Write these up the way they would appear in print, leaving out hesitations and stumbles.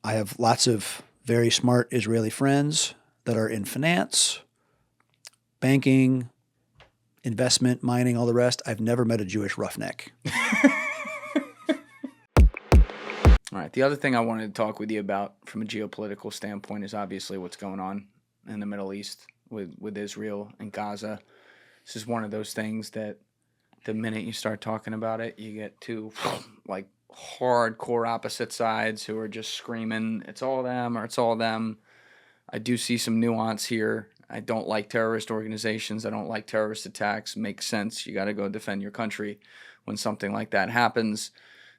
I have lots of very smart Israeli friends that are in finance, banking, investment, mining, all the rest. I've never met a Jewish roughneck. All right. The other thing I wanted to talk with you about from a geopolitical standpoint is obviously what's going on in the Middle East with Israel and Gaza. This is one of those things that the minute you start talking about it, you get two like hardcore opposite sides who are just screaming, it's all them or it's all them. I do see some nuance here. I don't like terrorist organizations. I don't like terrorist attacks. Makes sense. You got to go defend your country when something like that happens.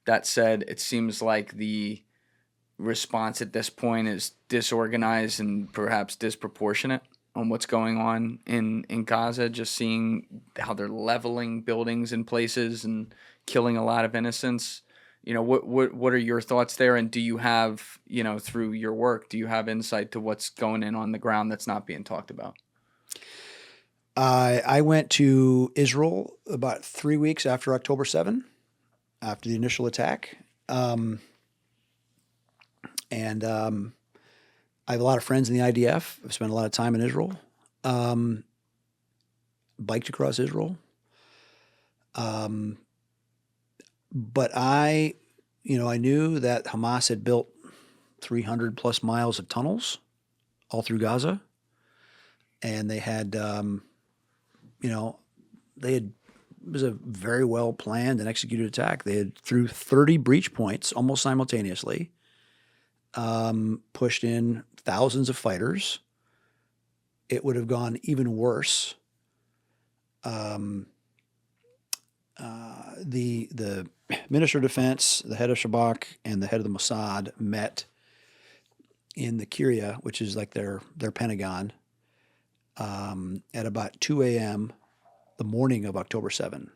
That said, it seems like the response at this point is disorganized and perhaps disproportionate on what's going on in Gaza, just seeing how they're leveling buildings in places and killing a lot of innocents. What are your thoughts there? And do you have, through your work, do you have insight to what's going on the ground that's not being talked about? I went to Israel about 3 weeks after October 7, after the initial attack. I have a lot of friends in the IDF. I've spent a lot of time in Israel. Biked across Israel. But I knew that Hamas had built 300 plus miles of tunnels all through Gaza. And they had, it was a very well planned and executed attack. They had, through 30 breach points almost simultaneously, pushed in thousands of fighters. It would have gone even worse. The Minister of Defense, the head of Shabak, and the head of the Mossad met in the Kiryat, which is like their Pentagon, at about 2 a.m. the morning of October 7,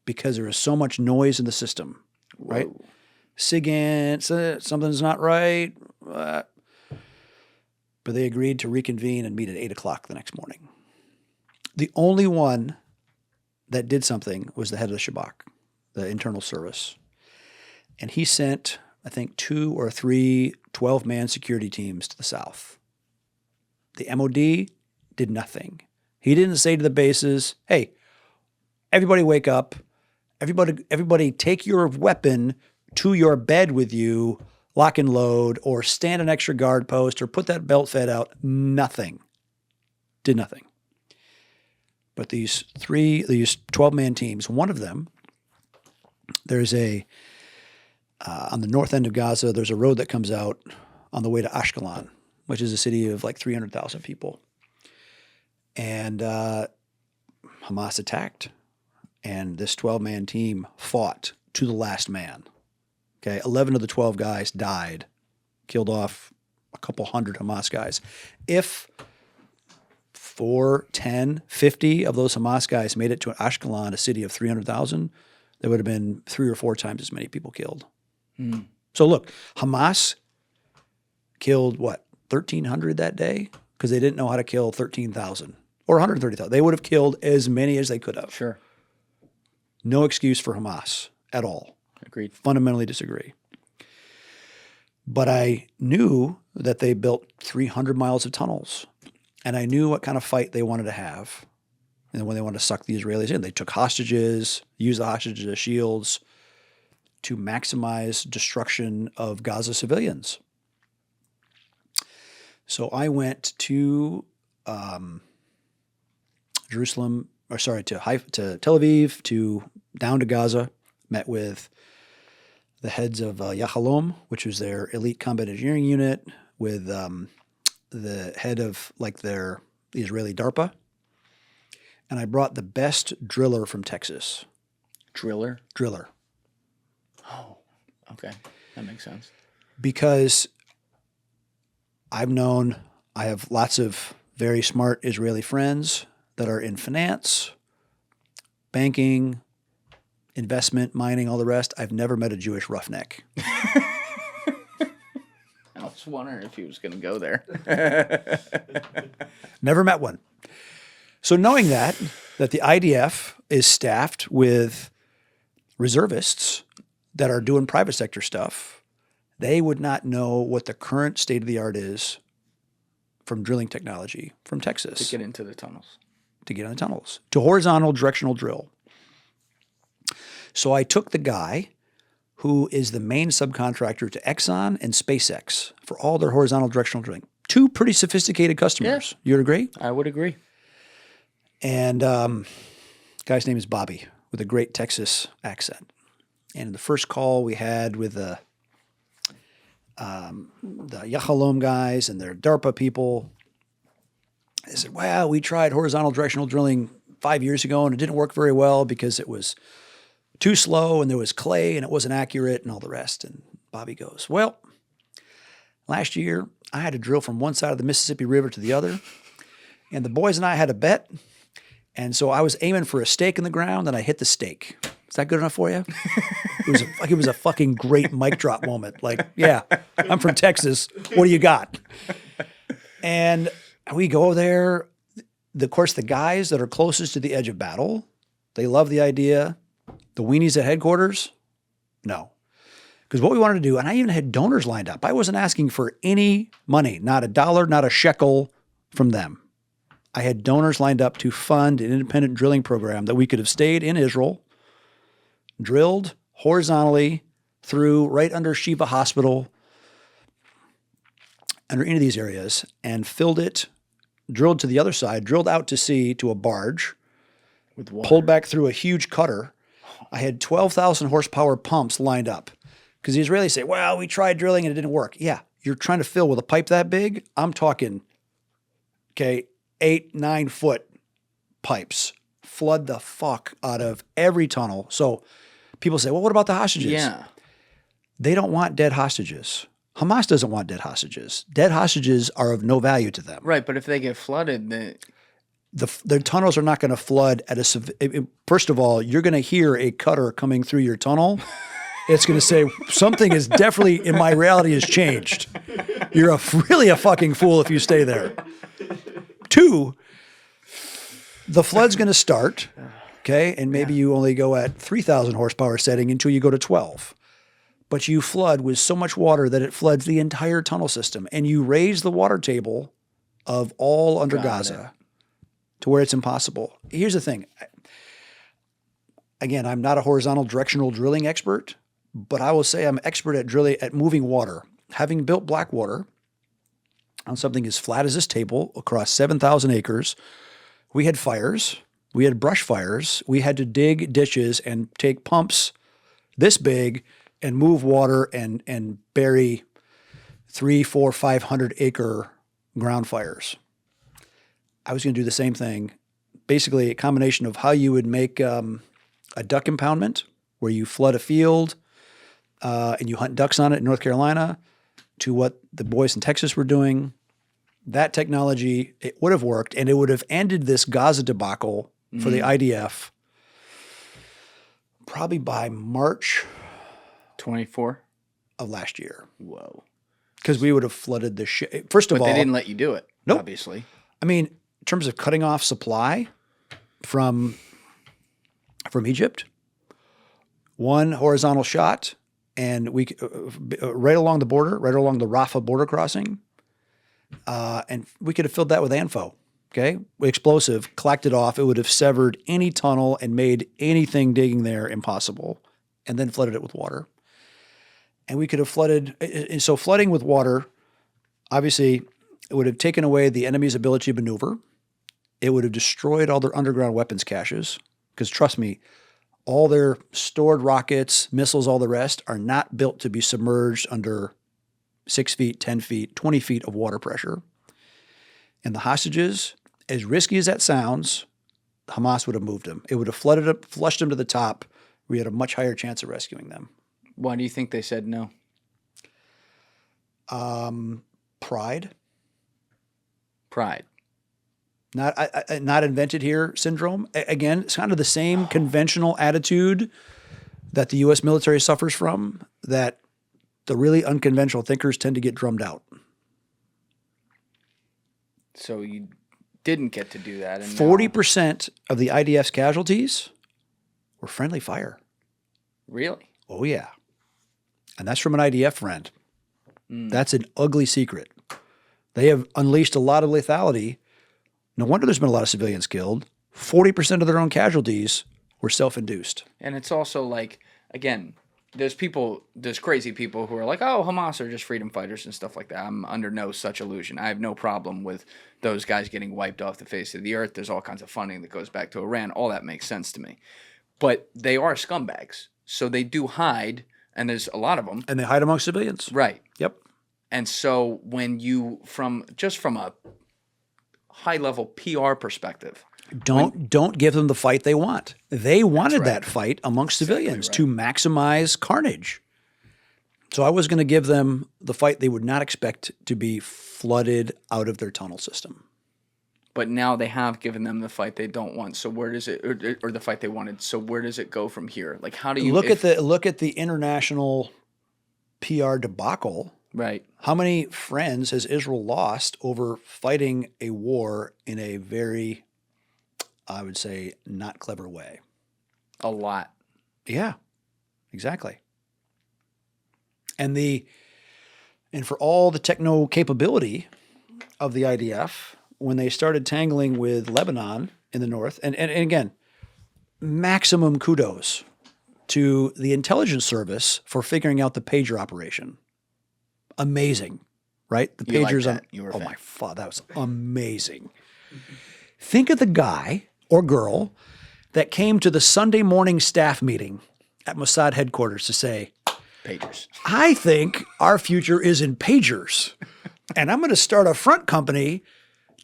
because there was so much noise in the system, right? Whoa. SIGINT, something's not right. But they agreed to reconvene and meet at 8 o'clock the next morning. The only one that did something was the head of the Shabak, the internal service. And he sent, I think, 2 or 3 12-man security teams to the south. The MOD did nothing. He didn't say to the bases, hey, everybody wake up. Everybody take your weapon to your bed with you, lock and load, or stand an extra guard post, or put that belt fed out. Nothing. Did nothing. But these 12-man teams, one of them, there's on the north end of Gaza, there's a road that comes out on the way to Ashkelon, which is a city of like 300,000 people. And Hamas attacked, and this 12-man team fought to the last man. Okay, 11 of the 12 guys died, killed off a couple hundred Hamas guys. If 4, 10, 50 of those Hamas guys made it to Ashkelon, a city of 300,000, there would have been 3 or 4 times as many people killed. Mm. So look, Hamas killed, 1,300 that day? Because they didn't know how to kill 13,000 or 130,000. They would have killed as many as they could have. Sure. No excuse for Hamas at all. Agreed. Fundamentally disagree. But I knew that they built 300 miles of tunnels. And I knew what kind of fight they wanted to have. And when they wanted to suck the Israelis in, they took hostages, used the hostages as shields to maximize destruction of Gaza civilians. So I went to to Tel Aviv, down to Gaza, met with the heads of Yahalom, which was their elite combat engineering unit, with the head of the Israeli DARPA. And I brought the best driller from Texas. Driller? Driller. Oh, okay. That makes sense. Because I have lots of very smart Israeli friends that are in finance, banking, investment, mining, all the rest. I've never met a Jewish roughneck. I was wondering if he was going to go there. Never met one. So knowing that the IDF is staffed with reservists that are doing private sector stuff, They would not know what the current state of the art is from drilling technology from Texas. To get into the tunnels. To get in the tunnels. To horizontal directional drill. So I took the guy who is the main subcontractor to Exxon and SpaceX for all their horizontal directional drilling. Two pretty sophisticated customers. You would agree? I would agree. And guy's name is Bobby with a great Texas accent. And in the first call we had with the Yahalom guys and their DARPA people, they said, well, we tried horizontal directional drilling 5 years ago and it didn't work very well because it was too slow and there was clay and it wasn't accurate and all the rest. And Bobby goes, well, last year I had to drill from one side of the Mississippi River to the other. And the boys and I had a bet. And so I was aiming for a stake in the ground and I hit the stake. Is that good enough for you? It was a fucking great mic drop moment. Like, yeah, I'm from Texas. What do you got? And we go there. Of course, the guys that are closest to the edge of battle, they love the idea. The weenies at headquarters, no. Because what we wanted to do, and I even had donors lined up. I wasn't asking for any money, not a dollar, not a shekel from them. I had donors lined up to fund an independent drilling program that we could have stayed in Israel, drilled horizontally through right under Shiva Hospital, under any of these areas, and filled it, drilled to the other side, drilled out to sea to a barge, With water. pulled back through a huge cutter. I had 12,000 horsepower pumps lined up because the Israelis say, well, we tried drilling and it didn't work. Yeah, you're trying to fill with a pipe that big. I'm talking, 8-9 foot pipes. Flood the fuck out of every tunnel. So people say, well, what about the hostages? Yeah. They don't want dead hostages. Hamas doesn't want dead hostages. Dead hostages are of no value to them. Right, but if they get flooded, The tunnels are not going to flood at first of all, you're going to hear a cutter coming through your tunnel. It's going to say something is definitely in my reality has changed. You're really a fucking fool if you stay there. 2, the flood's going to start, and maybe you only go at 3,000 horsepower setting until you go to 12. But you flood with so much water that it floods the entire tunnel system, and you raise the water table of all under Gaza to where it's impossible. Here's the thing. Again, I'm not a horizontal directional drilling expert, but I will say I'm expert at moving water. Having built Blackwater on something as flat as this table across 7,000 acres, we had fires. We had brush fires. We had to dig ditches and take pumps this big and move water and bury 300, 400, 500 acre ground fires. I was going to do the same thing. Basically, a combination of how you would make a duck impoundment, where you flood a field and you hunt ducks on it in North Carolina, to what the boys in Texas were doing. That technology, it would have worked, and it would have ended this Gaza debacle for the IDF probably by March 24 of last year. Whoa. Because we would have flooded the shit. First of all, they didn't let you do it, Nope. obviously. I mean, in terms of cutting off supply from Egypt, one horizontal shot, and we right along the border, right along the Rafah border crossing, and we could have filled that with ANFO. Explosive, clacked it off. It would have severed any tunnel and made anything digging there impossible, and then flooded it with water. And we could have flooded. And so flooding with water, obviously, it would have taken away the enemy's ability to maneuver. It would have destroyed all their underground weapons caches. Because trust me, all their stored rockets, missiles, all the rest are not built to be submerged under 6 feet, 10 feet, 20 feet of water pressure. And the hostages, as risky as that sounds, Hamas would have moved them. It would have flushed them to the top. We had a much higher chance of rescuing them. Why do you think they said no? Pride. Pride. Not invented here syndrome. Again, it's kind of the same conventional attitude that the U.S. military suffers from, that the really unconventional thinkers tend to get drummed out. So you didn't get to do that. And 40% of the IDF's casualties were friendly fire. Really? Oh, yeah. And that's from an IDF friend. That's an ugly secret. They have unleashed a lot of lethality. No wonder there's been a lot of civilians killed. 40% of their own casualties were self-induced. And it's also like, again, there's crazy people who are like, oh, Hamas are just freedom fighters and stuff like that. I'm under no such illusion. I have no problem with those guys getting wiped off the face of the earth. There's all kinds of funding that goes back to Iran. All that makes sense to me. But they are scumbags. So they do hide, and there's a lot of them. And they hide among civilians. Right. Yep. And so when you, from a high-level PR perspective, don't give them the fight they want. They wanted that fight amongst civilians to maximize carnage. So I was going to give them the fight they would not expect to be flooded out of their tunnel system. But now they have given them the fight they don't want. So where does it, or the fight they wanted? So where does it go from here? Like, how do you look at the international PR debacle? Right. How many friends has Israel lost over fighting a war in a very, I would say, not clever way? A lot. Yeah, exactly. And for all the techno capability of the IDF, when they started tangling with Lebanon in the north, and again, maximum kudos to the intelligence service for figuring out the pager operation. Amazing, right? The pagers on. Oh my God, that was amazing. Think of the guy or girl that came to the Sunday morning staff meeting at Mossad headquarters to say, pagers. I think our future is in pagers, and I'm going to start a front company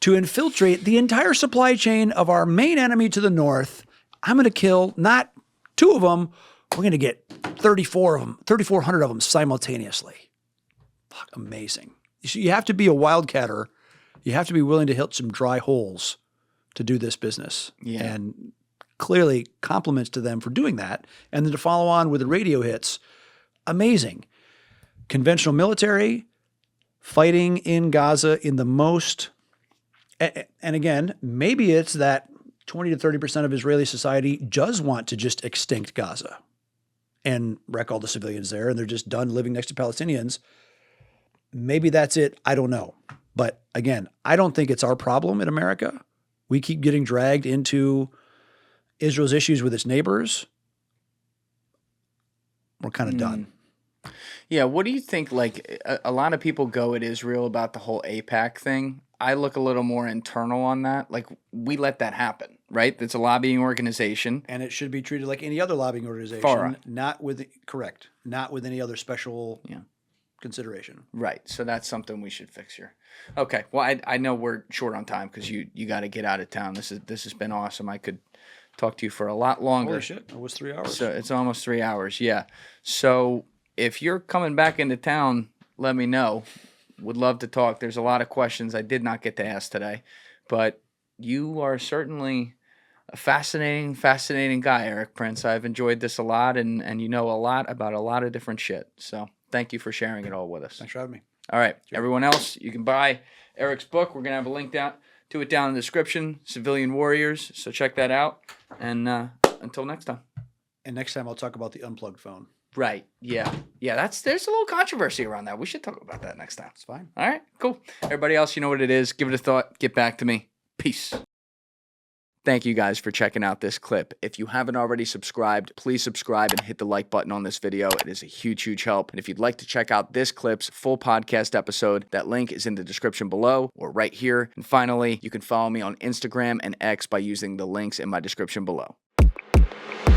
to infiltrate the entire supply chain of our main enemy to the north. I'm going to kill not 2 of them. We're going to get 3,400 of them simultaneously. Fuck, amazing. You have to be a wildcatter. You have to be willing to hit some dry holes to do this business. Yeah. And clearly compliments to them for doing that. And then to follow on with the radio hits, amazing. Conventional military fighting in Gaza in the most, and again, maybe it's that 20 to 30% of Israeli society does want to just extinct Gaza and wreck all the civilians there, and they're just done living next to Palestinians. Maybe that's it. I don't know. But again, I don't think it's our problem in America. We keep getting dragged into Israel's issues with its neighbors. We're kind of done. Yeah. What do you think? Like, a lot of people go at Israel about the whole AIPAC thing. I look a little more internal on that. Like, we let that happen, right? It's a lobbying organization. And it should be treated like any other lobbying organization. Far. Not with any other special consideration. Right. So that's something we should fix here. Okay. Well, I know we're short on time because you got to get out of town. This has been awesome. I could talk to you for a lot longer. Holy shit. It was 3 hours. So it's almost 3 hours. Yeah. So if you're coming back into town, let me know. Would love to talk. There's a lot of questions I did not get to ask today, but you are certainly a fascinating guy, Erik Prince. I've enjoyed this a lot, and you know a lot about a lot of different shit. So thank you for sharing it all with us. Thanks for having me. All right. Sure. Everyone else, you can buy Erik's book. We're going to have a link down in the description, Civilian Warriors. So check that out. And until next time. And next time I'll talk about the unplugged phone. Right. Yeah. Yeah. There's a little controversy around that. We should talk about that next time. It's fine. All right. Cool. Everybody else, you know what it is. Give it a thought. Get back to me. Peace. Thank you guys for checking out this clip. If you haven't already subscribed, please subscribe and hit the like button on this video. It is a huge help. And if you'd like to check out this clip's full podcast episode, that link is in the description below or right here. And finally, you can follow me on Instagram and X by using the links in my description below.